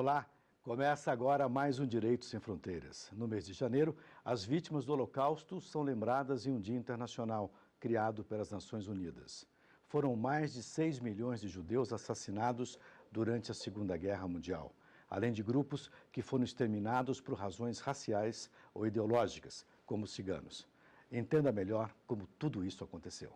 Olá, começa agora mais um Direito Sem Fronteiras. No mês de janeiro, as vítimas do Holocausto são lembradas em um dia internacional criado pelas Nações Unidas. Foram mais de 6 milhões de judeus assassinados durante a Segunda Guerra Mundial, além de grupos que foram exterminados por razões raciais ou ideológicas, como os ciganos. Entenda melhor como tudo isso aconteceu.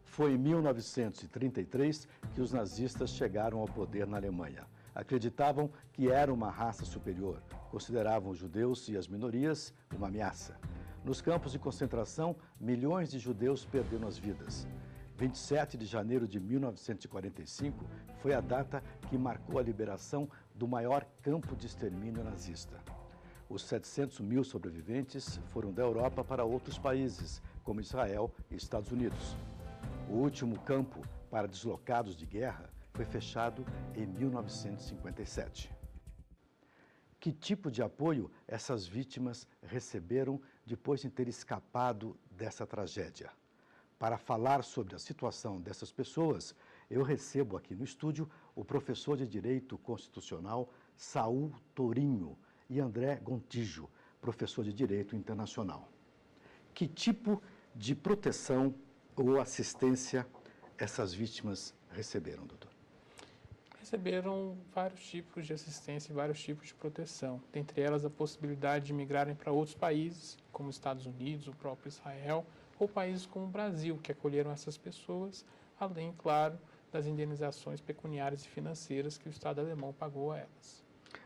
Foi em 1933 que os nazistas chegaram ao poder na Alemanha. Acreditavam que era uma raça superior, consideravam os judeus e as minorias uma ameaça. Nos campos de concentração, milhões de judeus perderam as vidas. 27 de janeiro de 1945 foi a data que marcou a liberação do maior campo de extermínio nazista. Os 700 mil sobreviventes foram da Europa para outros países, como Israel e Estados Unidos. O último campo para deslocados de guerra foi fechado em 1957. Que tipo de apoio essas vítimas receberam depois de ter escapado dessa tragédia? Para falar sobre a situação dessas pessoas, eu recebo aqui no estúdio o professor de Direito Constitucional Saul Tourinho e André Gontijo, professor de Direito Internacional. Que tipo de proteção ou assistência essas vítimas receberam, doutor? Receberam vários tipos de assistência e vários tipos de proteção, dentre elas a possibilidade de migrarem para outros países, como Estados Unidos, o próprio Israel, ou países como o Brasil, que acolheram essas pessoas, além, claro, das indenizações pecuniárias e financeiras que o Estado alemão pagou a elas.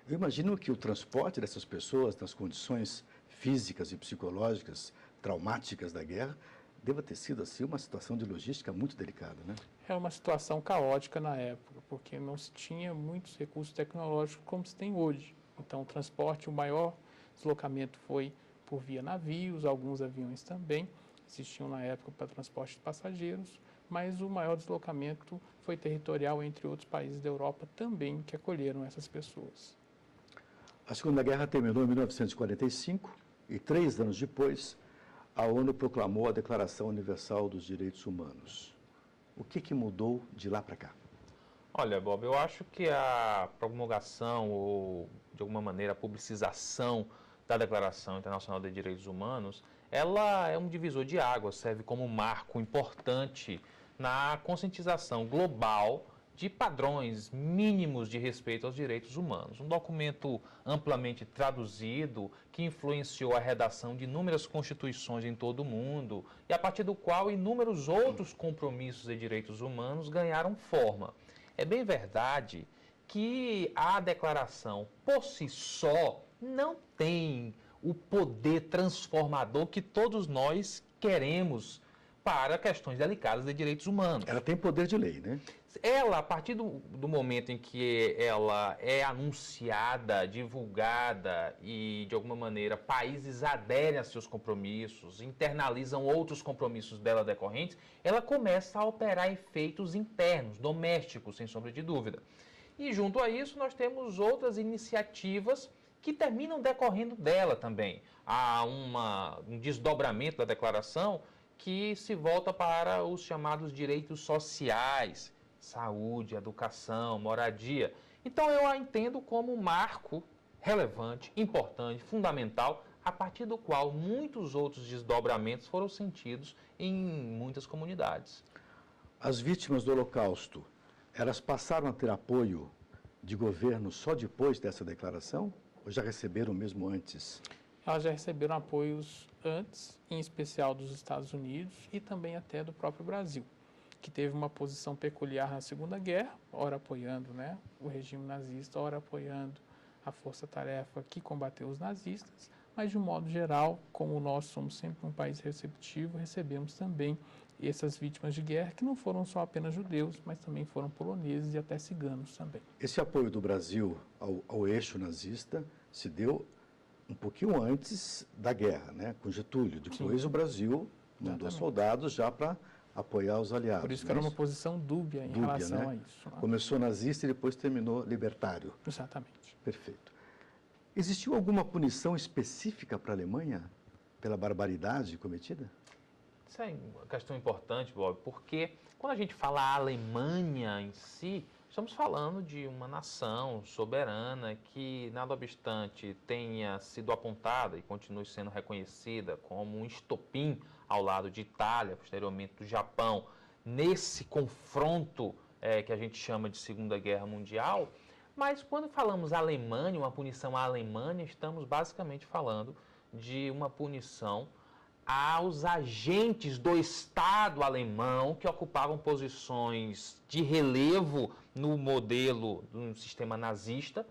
Eu imagino que o transporte dessas pessoas nas condições físicas e psicológicas traumáticas da guerra deva ter sido, assim, uma situação de logística muito delicada, né? É uma situação caótica na época, porque não se tinha muitos recursos tecnológicos como se tem hoje. Então, o transporte, o maior deslocamento foi por via navios, alguns aviões também existiam na época para transporte de passageiros, mas o maior deslocamento foi territorial entre outros países da Europa também que acolheram essas pessoas. A Segunda Guerra terminou em 1945 e 3 anos depois, a ONU proclamou a Declaração Universal dos Direitos Humanos. O que mudou de lá para cá? Olha, Bob, eu acho que a promulgação ou, de alguma maneira, a publicização da Declaração Internacional de Direitos Humanos, ela é um divisor de águas, serve como um marco importante na conscientização global de padrões mínimos de respeito aos direitos humanos. Um documento amplamente traduzido que influenciou a redação de inúmeras constituições em todo o mundo e a partir do qual inúmeros outros compromissos de direitos humanos ganharam forma. É bem verdade que a declaração, por si só, não tem o poder transformador que todos nós queremos para questões delicadas de direitos humanos. Ela tem poder de lei, né? Ela, a partir do momento em que ela é anunciada, divulgada e, de alguma maneira, países aderem a seus compromissos, internalizam outros compromissos dela decorrentes, ela começa a operar efeitos internos, domésticos, sem sombra de dúvida. E, junto a isso, nós temos outras iniciativas que terminam decorrendo dela também. Há um desdobramento da declaração que se volta para os chamados direitos sociais, saúde, educação, moradia. Então eu a entendo como um marco relevante, importante, fundamental, a partir do qual muitos outros desdobramentos foram sentidos em muitas comunidades. As vítimas do Holocausto, elas passaram a ter apoio de governo só depois dessa declaração? Ou já receberam mesmo antes? Elas já receberam apoios antes, em especial dos Estados Unidos e também até do próprio Brasil, que teve uma posição peculiar na Segunda Guerra, ora apoiando, né, o regime nazista, ora apoiando a força-tarefa que combateu os nazistas, mas de um modo geral, como nós somos sempre um país receptivo, recebemos também essas vítimas de guerra, que não foram só apenas judeus, mas também foram poloneses e até ciganos também. Esse apoio do Brasil ao eixo nazista se deu um pouquinho antes da guerra, né, com Getúlio. Depois o Brasil mandou soldados já para apoiar os aliados. Por isso que era uma posição dúbia em relação a isso. Né? Começou nazista e depois terminou libertário. Exatamente. Perfeito. Existiu alguma punição específica para a Alemanha pela barbaridade cometida? Isso é uma questão importante, Bob, porque quando a gente fala a Alemanha em si, estamos falando de uma nação soberana que, nada obstante, tenha sido apontada e continue sendo reconhecida como um estopim ao lado de Itália, posteriormente do Japão, nesse confronto que a gente chama de Segunda Guerra Mundial. Mas quando falamos Alemanha, uma punição à Alemanha, estamos basicamente falando de uma punição aos agentes do Estado alemão que ocupavam posições de relevo no modelo do sistema nazista,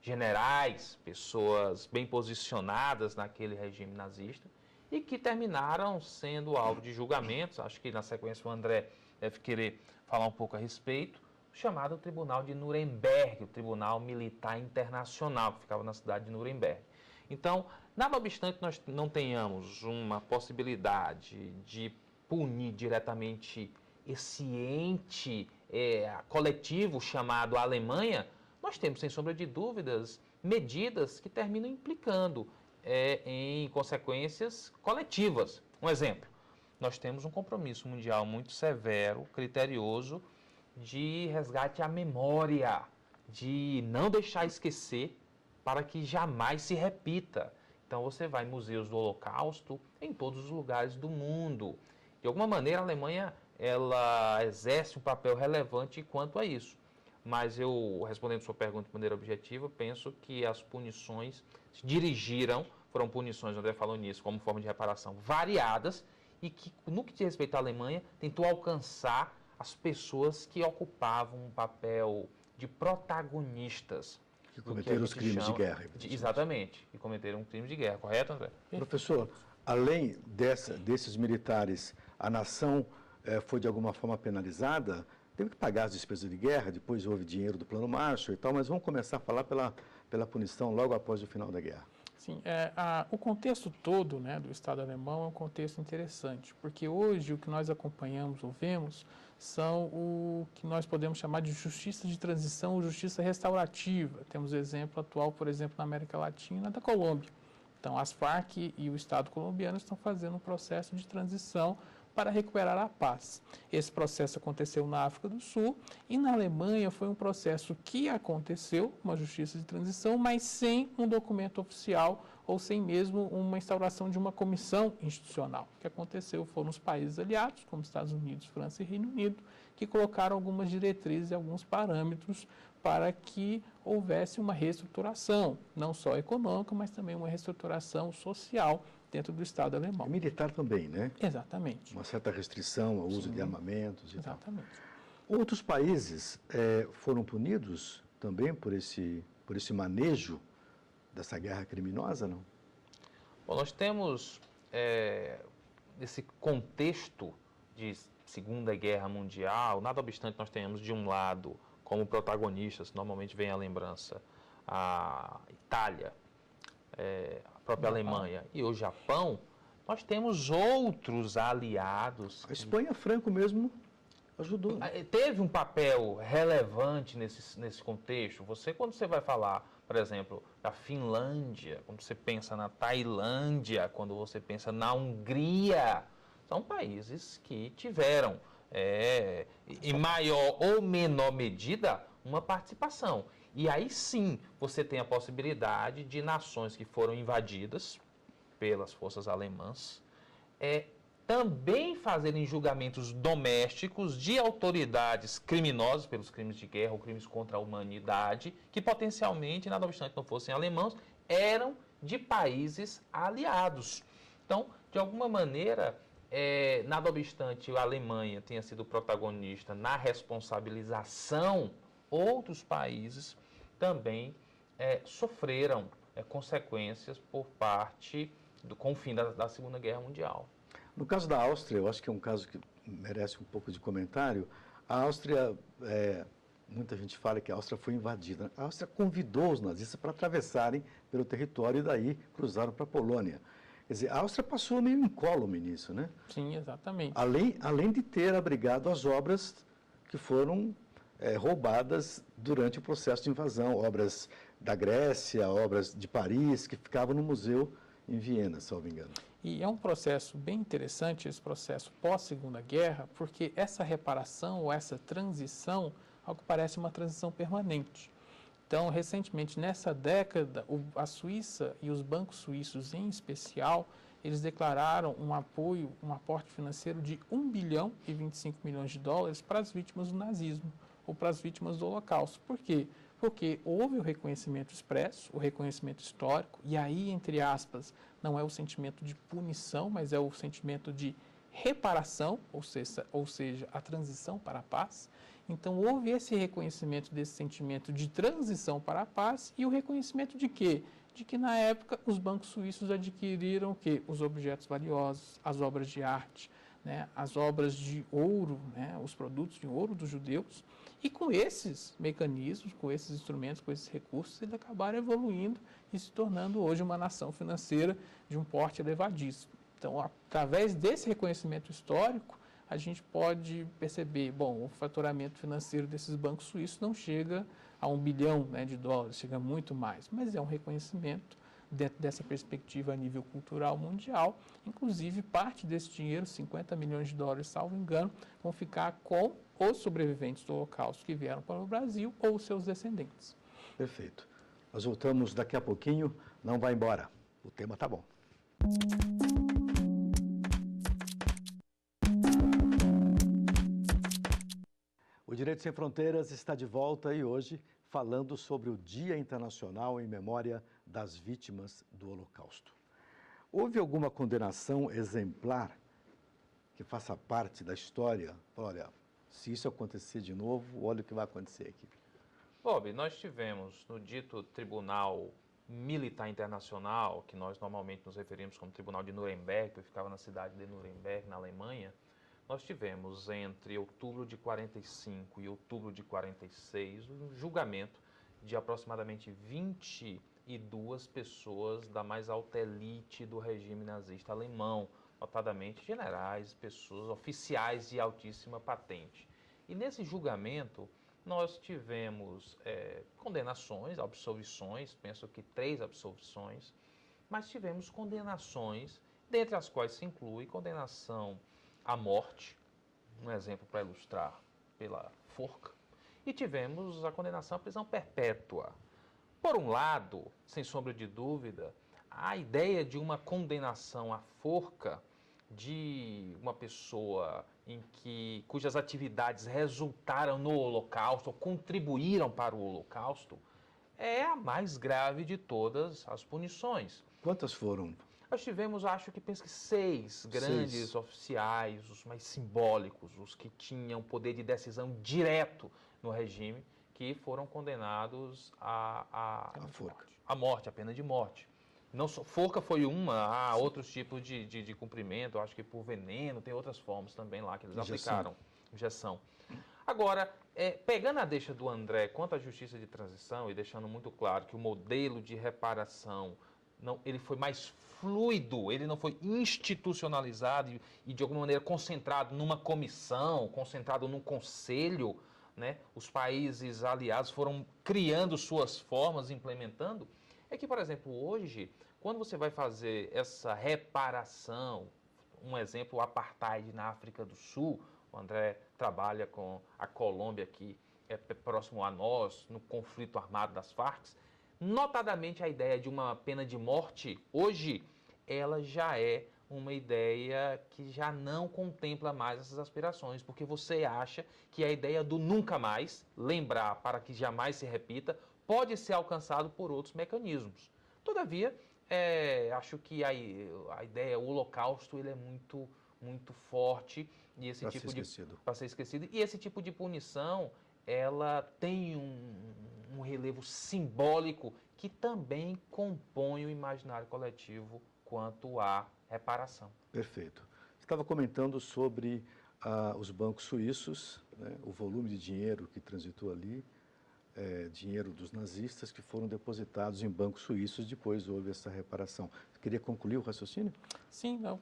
generais, pessoas bem posicionadas naquele regime nazista, e que terminaram sendo alvo de julgamentos. Acho que na sequência o André deve querer falar um pouco a respeito, chamado Tribunal de Nuremberg, o Tribunal Militar Internacional, que ficava na cidade de Nuremberg. Então, nada obstante nós não tenhamos uma possibilidade de punir diretamente esse ente coletivo chamado Alemanha, nós temos, sem sombra de dúvidas, medidas que terminam implicando em consequências coletivas. Um exemplo, nós temos um compromisso mundial muito severo, criterioso, de resgate à memória, de não deixar esquecer, para que jamais se repita. Então você vai em museus do Holocausto em todos os lugares do mundo. De alguma maneira a Alemanha ela exerce um papel relevante quanto a isso. Mas eu, respondendo a sua pergunta de maneira objetiva, penso que as punições se dirigiram, foram punições, o André falou nisso, como forma de reparação, variadas, e que, no que diz respeito à Alemanha, tentou alcançar as pessoas que ocupavam um papel de protagonistas. Que cometeram os crimes de guerra. Exatamente, que cometeram crimes de guerra, correto, André? Professor, além desses militares, a nação foi de alguma forma penalizada? Teve que pagar as despesas de guerra, depois houve dinheiro do Plano Marshall e tal, mas vamos começar a falar pela punição logo após o final da guerra. Sim, o contexto todo, né, do Estado alemão é um contexto interessante, porque hoje o que nós acompanhamos ou vemos são o que nós podemos chamar de justiça de transição ou justiça restaurativa. Temos exemplo atual, por exemplo, na América Latina, da Colômbia. Então, as Farc e o Estado colombiano estão fazendo um processo de transição para recuperar a paz. Esse processo aconteceu na África do Sul e na Alemanha foi um processo que aconteceu, uma justiça de transição, mas sem um documento oficial ou sem mesmo uma instauração de uma comissão institucional. O que aconteceu foram os países aliados, como Estados Unidos, França e Reino Unido, que colocaram algumas diretrizes e alguns parâmetros para que houvesse uma reestruturação, não só econômica, mas também uma reestruturação social dentro do Estado alemão. E militar também, né? Exatamente. Uma certa restrição ao uso de armamentos e Exatamente. tal. Outros países foram punidos também por esse manejo dessa guerra criminosa, não? Bom, nós temos esse contexto de Segunda Guerra Mundial, nada obstante nós tenhamos de um lado, como protagonistas, normalmente vem à lembrança, a Itália, a própria Alemanha e o Japão, nós temos outros aliados. A Espanha Franco mesmo ajudou. Teve um papel relevante nesse contexto. Quando você vai falar, por exemplo, da Finlândia, quando você pensa na Tailândia, quando você pensa na Hungria, são países que tiveram, em maior ou menor medida, uma participação. E aí sim, você tem a possibilidade de nações que foram invadidas pelas forças alemãs, também fazerem julgamentos domésticos de autoridades criminosas pelos crimes de guerra ou crimes contra a humanidade, que potencialmente, nada obstante não fossem alemãos, eram de países aliados. Então, de alguma maneira, nada obstante a Alemanha tenha sido protagonista na responsabilização, outros países também sofreram consequências por parte com o fim da Segunda Guerra Mundial. No caso da Áustria, eu acho que é um caso que merece um pouco de comentário. A Áustria, muita gente fala que a Áustria foi invadida. A Áustria convidou os nazistas para atravessarem pelo território e daí cruzaram para a Polônia. Quer dizer, a Áustria passou meio incólume nisso, né? Sim, exatamente. Além de ter abrigado as obras que foram roubadas durante o processo de invasão, obras da Grécia, obras de Paris, que ficavam no museu em Viena, se não me engano. E é um processo bem interessante, esse processo pós-Segunda Guerra, porque essa reparação ou essa transição algo que parece uma transição permanente. Então, recentemente, nessa década, a Suíça e os bancos suíços em especial, eles declararam um apoio, um aporte financeiro de 1 bilhão e 25 milhões de dólares para as vítimas do nazismo ou para as vítimas do Holocausto. Por quê? Porque houve o reconhecimento expresso, o reconhecimento histórico, e aí, entre aspas, não é o sentimento de punição, mas é o sentimento de reparação, ou seja, a transição para a paz. Então, houve esse reconhecimento desse sentimento de transição para a paz e o reconhecimento de quê? De que, na época, os bancos suíços adquiriram o quê? Os objetos valiosos, as obras de arte, né? As obras de ouro, né? Os produtos de ouro dos judeus. E com esses mecanismos, com esses instrumentos, com esses recursos, eles acabaram evoluindo e se tornando hoje uma nação financeira de um porte elevadíssimo. Então, através desse reconhecimento histórico, a gente pode perceber, bom, o faturamento financeiro desses bancos suíços não chega a 1 bilhão, né, de dólares, chega muito mais, mas é um reconhecimento dentro dessa perspectiva a nível cultural mundial. Inclusive, parte desse dinheiro, 50 milhões de dólares, salvo engano, vão ficar com os sobreviventes do Holocausto que vieram para o Brasil ou os seus descendentes. Perfeito. Nós voltamos daqui a pouquinho, não vai embora, o tema tá bom. O Direito Sem Fronteiras está de volta e hoje falando sobre o Dia Internacional em Memória das Vítimas do Holocausto. Houve alguma condenação exemplar que faça parte da história? Olha, se isso acontecer de novo, olha o que vai acontecer aqui. Bob, nós tivemos no dito Tribunal Militar Internacional, que nós normalmente nos referimos como Tribunal de Nuremberg, que ficava na cidade de Nuremberg, na Alemanha, nós tivemos entre outubro de 45 e outubro de 46 um julgamento de aproximadamente 22 pessoas da mais alta elite do regime nazista alemão, notadamente generais, pessoas oficiais de altíssima patente. E nesse julgamento nós tivemos condenações, absolvições, penso que 3 absolvições, mas tivemos condenações, dentre as quais se inclui condenação à morte, um exemplo para ilustrar, pela forca, e tivemos a condenação à prisão perpétua. Por um lado, sem sombra de dúvida, a ideia de uma condenação à forca de uma pessoa cujas atividades resultaram no Holocausto, ou contribuíram para o Holocausto, é a mais grave de todas as punições. Quantas foram? Nós tivemos, penso que 6 grandes oficiais, os mais simbólicos, os que tinham poder de decisão direto no regime, que foram condenados à morte, a pena de morte. Não só, forca foi uma, há outros tipos de cumprimento, acho que por veneno, tem outras formas também lá que eles aplicaram. Injeção. Agora, pegando a deixa do André quanto à justiça de transição e deixando muito claro que o modelo de reparação ele foi mais fluido, ele não foi institucionalizado e de alguma maneira concentrado numa comissão, concentrado num conselho, né? Os países aliados foram criando suas formas, implementando. É que, por exemplo, hoje, quando você vai fazer essa reparação, um exemplo, o apartheid na África do Sul, o André trabalha com a Colômbia, que é próximo a nós, no conflito armado das Farc, notadamente a ideia de uma pena de morte, hoje, ela já é uma ideia que já não contempla mais essas aspirações, porque você acha que a ideia do nunca mais, lembrar para que jamais se repita, pode ser alcançado por outros mecanismos. Todavia, acho que a ideia, o Holocausto, ele é muito forte e esse tipo para ser esquecido. E esse tipo de punição, ela tem um relevo simbólico que também compõe o imaginário coletivo quanto à reparação. Perfeito. Você estava comentando sobre os bancos suíços, né, o volume de dinheiro que transitou ali, dinheiro dos nazistas que foram depositados em bancos suíços, depois houve essa reparação. Você queria concluir o raciocínio? Sim, não.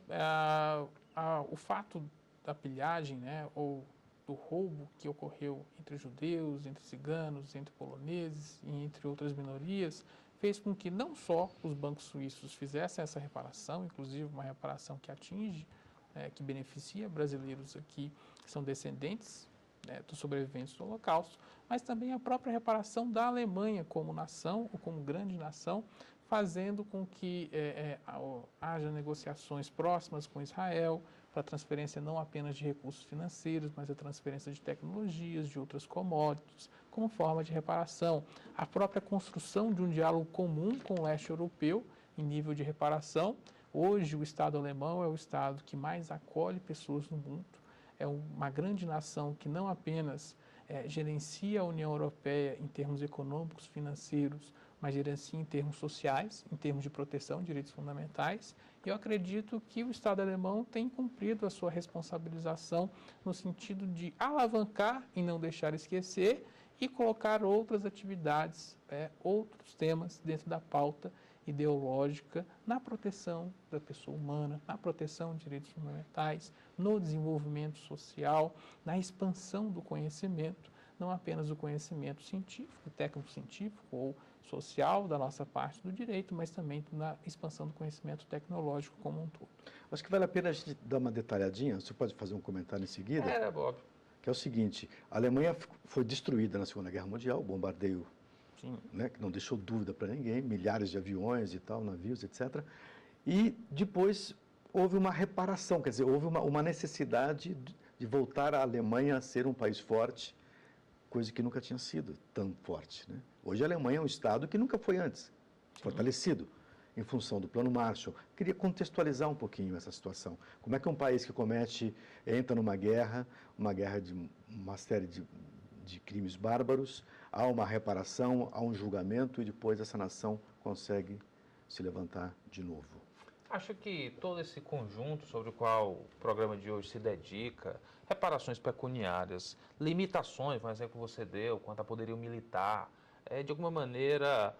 O fato da pilhagem, né, ou do roubo que ocorreu entre judeus, entre ciganos, entre poloneses e entre outras minorias, fez com que não só os bancos suíços fizessem essa reparação, inclusive uma reparação que atinge, que beneficia brasileiros aqui, que são descendentes né, dos sobreviventes do Holocausto, mas também a própria reparação da Alemanha como nação, ou como grande nação, fazendo com que haja negociações próximas com Israel, para a transferência não apenas de recursos financeiros, mas a transferência de tecnologias, de outras commodities, como forma de reparação. A própria construção de um diálogo comum com o leste europeu, em nível de reparação. Hoje, o Estado alemão é o Estado que mais acolhe pessoas no mundo. É uma grande nação que não apenas gerencia a União Europeia em termos econômicos, financeiros, mas gerencia em termos sociais, em termos de proteção de direitos fundamentais. E eu acredito que o Estado alemão tem cumprido a sua responsabilização no sentido de alavancar e não deixar esquecer e colocar outras atividades, outros temas dentro da pauta ideológica na proteção da pessoa humana, na proteção de direitos fundamentais, no desenvolvimento social, na expansão do conhecimento, não apenas o conhecimento científico, técnico-científico ou social da nossa parte do direito, mas também na expansão do conhecimento tecnológico como um todo. Acho que vale a pena a gente dar uma detalhadinha, você pode fazer um comentário em seguida? Bob. Que é o seguinte, a Alemanha foi destruída na Segunda Guerra Mundial, bombardeio, né, que não deixou dúvida para ninguém, milhares de aviões e tal, navios, etc. E depois houve uma reparação, quer dizer, houve uma necessidade de voltar a Alemanha a ser um país forte, coisa que nunca tinha sido tão forte, né? Hoje a Alemanha é um Estado que nunca foi antes, fortalecido, em função do Plano Marshall. Queria contextualizar um pouquinho essa situação. Como é que um país que entra numa guerra de uma série de crimes bárbaros, há uma reparação, há um julgamento e depois essa nação consegue se levantar de novo? Acho que todo esse conjunto sobre o qual o programa de hoje se dedica, reparações pecuniárias, limitações, por exemplo, que você deu, quanto a poderio militar, de alguma maneira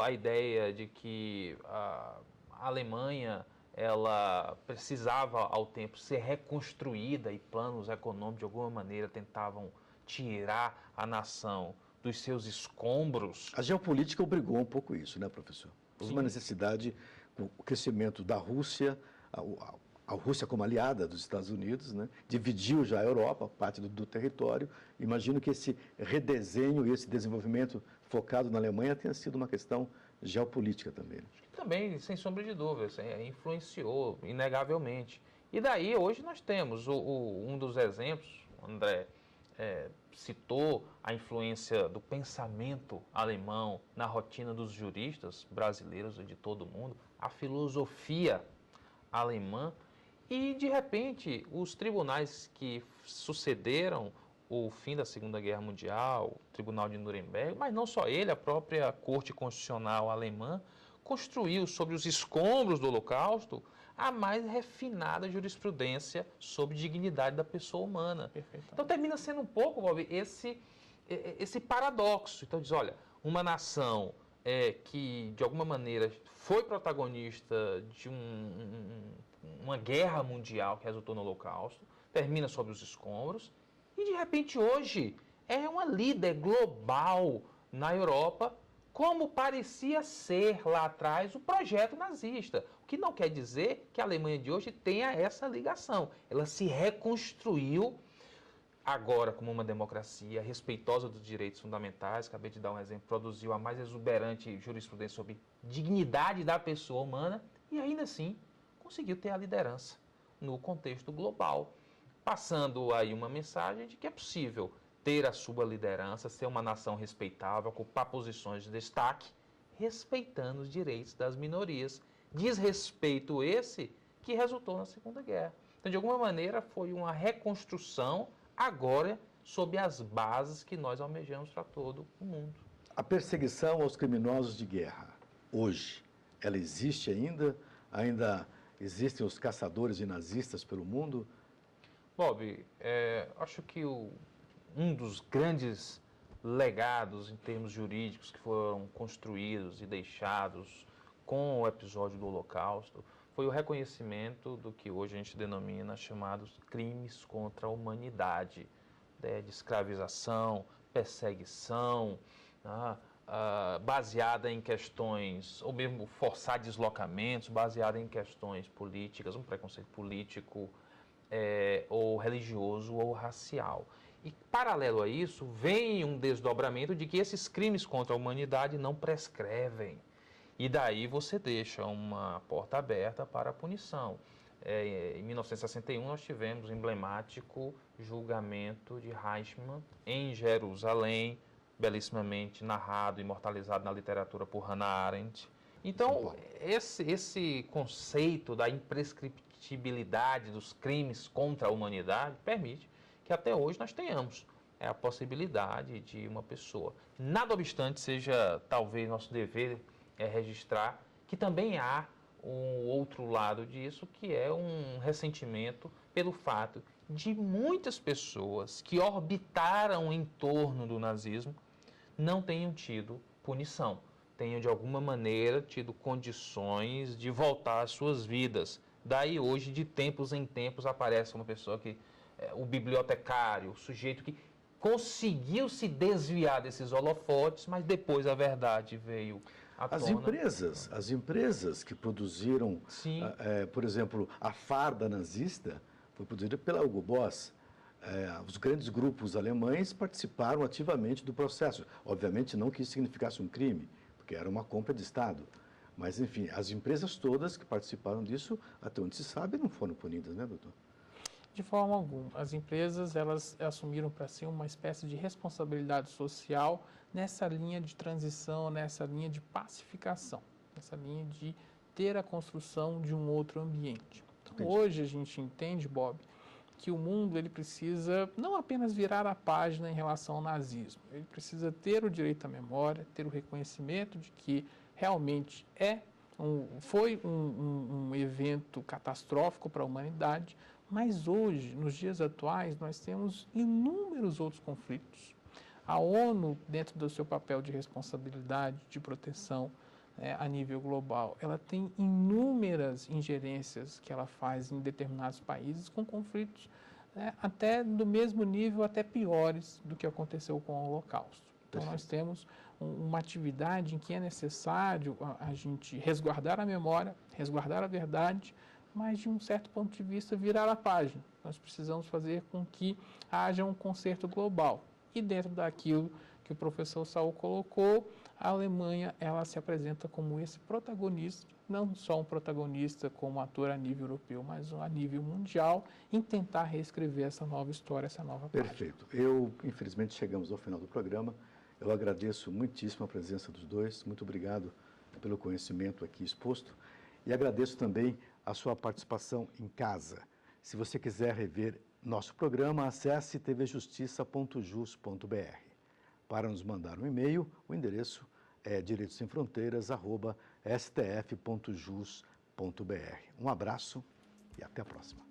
a ideia de que a Alemanha ela precisava ao tempo ser reconstruída e planos econômicos de alguma maneira tentavam tirar a nação dos seus escombros. A geopolítica obrigou um pouco isso, né, professor? Houve uma necessidade, com o crescimento da Rússia, a Rússia como aliada dos Estados Unidos, né, dividiu já a Europa, parte do território. Imagino que esse redesenho e esse desenvolvimento focado na Alemanha tenha sido uma questão geopolítica também. Né? Também, sem sombra de dúvidas, influenciou, inegavelmente. E daí, hoje, nós temos um dos exemplos, o André citou a influência do pensamento alemão na rotina dos juristas brasileiros e de todo o mundo, a filosofia alemã, e, de repente, os tribunais que sucederam o fim da Segunda Guerra Mundial, o Tribunal de Nuremberg, mas não só ele, a própria Corte Constitucional alemã, construiu sobre os escombros do Holocausto a mais refinada jurisprudência sobre dignidade da pessoa humana. Então termina sendo um pouco, Bob, esse paradoxo. Então diz, olha, uma nação que de alguma maneira foi protagonista de uma guerra mundial que resultou no Holocausto, termina sobre os escombros, e de repente hoje é uma líder global na Europa, como parecia ser lá atrás o projeto nazista. O que não quer dizer que a Alemanha de hoje tenha essa ligação. Ela se reconstruiu agora como uma democracia respeitosa dos direitos fundamentais. Acabei de dar um exemplo, produziu a mais exuberante jurisprudência sobre dignidade da pessoa humana e ainda assim conseguiu ter a liderança no contexto global, passando aí uma mensagem de que é possível ter a sua liderança, ser uma nação respeitável, ocupar posições de destaque, respeitando os direitos das minorias. Desrespeito esse que resultou na Segunda Guerra. Então, de alguma maneira, foi uma reconstrução agora sob as bases que nós almejamos para todo o mundo. A perseguição aos criminosos de guerra, hoje, ela existe ainda? Ainda existem os caçadores de nazistas pelo mundo? Bob, acho que um dos grandes legados em termos jurídicos que foram construídos e deixados com o episódio do Holocausto foi o reconhecimento do que hoje a gente denomina chamados crimes contra a humanidade, de escravização, perseguição, baseada em questões, ou mesmo forçar deslocamentos, baseada em questões políticas, um preconceito político, ou religioso ou racial. E, paralelo a isso, vem um desdobramento de que esses crimes contra a humanidade não prescrevem. E daí você deixa uma porta aberta para a punição. Em 1961, nós tivemos o emblemático julgamento de Eichmann em Jerusalém, belissimamente narrado, imortalizado na literatura por Hannah Arendt. Então, esse conceito da imprescritibilidade dos crimes contra a humanidade permite que até hoje nós tenhamos a possibilidade de uma pessoa. Nada obstante, seja talvez nosso dever registrar que também há um outro lado disso, que é um ressentimento pelo fato de muitas pessoas que orbitaram em torno do nazismo não tenham tido punição, tenham de alguma maneira tido condições de voltar às suas vidas. Daí hoje, de tempos em tempos, aparece uma pessoa que, o bibliotecário, o sujeito que conseguiu se desviar desses holofotes, mas depois a verdade veio à tona. As empresas que produziram, por exemplo, a farda nazista foi produzida pela Hugo Boss. Os grandes grupos alemães participaram ativamente do processo. Obviamente não que isso significasse um crime, porque era uma compra de Estado. Mas, enfim, as empresas todas que participaram disso, até onde se sabe, não foram punidas, né, doutor? De forma alguma. As empresas, elas assumiram para si uma espécie de responsabilidade social nessa linha de transição, nessa linha de pacificação, nessa linha de ter a construção de um outro ambiente. Então, hoje a gente entende, Bob, que o mundo ele precisa não apenas virar a página em relação ao nazismo, ele precisa ter o direito à memória, ter o reconhecimento de que realmente foi um evento catastrófico para a humanidade, mas hoje, nos dias atuais, nós temos inúmeros outros conflitos. A ONU, dentro do seu papel de responsabilidade, de proteção a nível global, ela tem inúmeras ingerências que ela faz em determinados países com conflitos até do mesmo nível, até piores do que aconteceu com o Holocausto. Então, nós temos uma atividade em que é necessário a gente resguardar a memória, resguardar a verdade, mas de um certo ponto de vista virar a página. Nós precisamos fazer com que haja um concerto global. E dentro daquilo que o professor Saul colocou, a Alemanha ela se apresenta como esse protagonista, não só um protagonista como ator a nível europeu, mas a nível mundial, em tentar reescrever essa nova história, essa nova página. Perfeito. Infelizmente, chegamos ao final do programa. Eu agradeço muitíssimo a presença dos dois. Muito obrigado pelo conhecimento aqui exposto. E agradeço também a sua participação em casa. Se você quiser rever nosso programa, acesse tvjustiça.jus.br. Para nos mandar um e-mail, o endereço é direitosemfronteiras@stf.jus.br. Um abraço e até a próxima.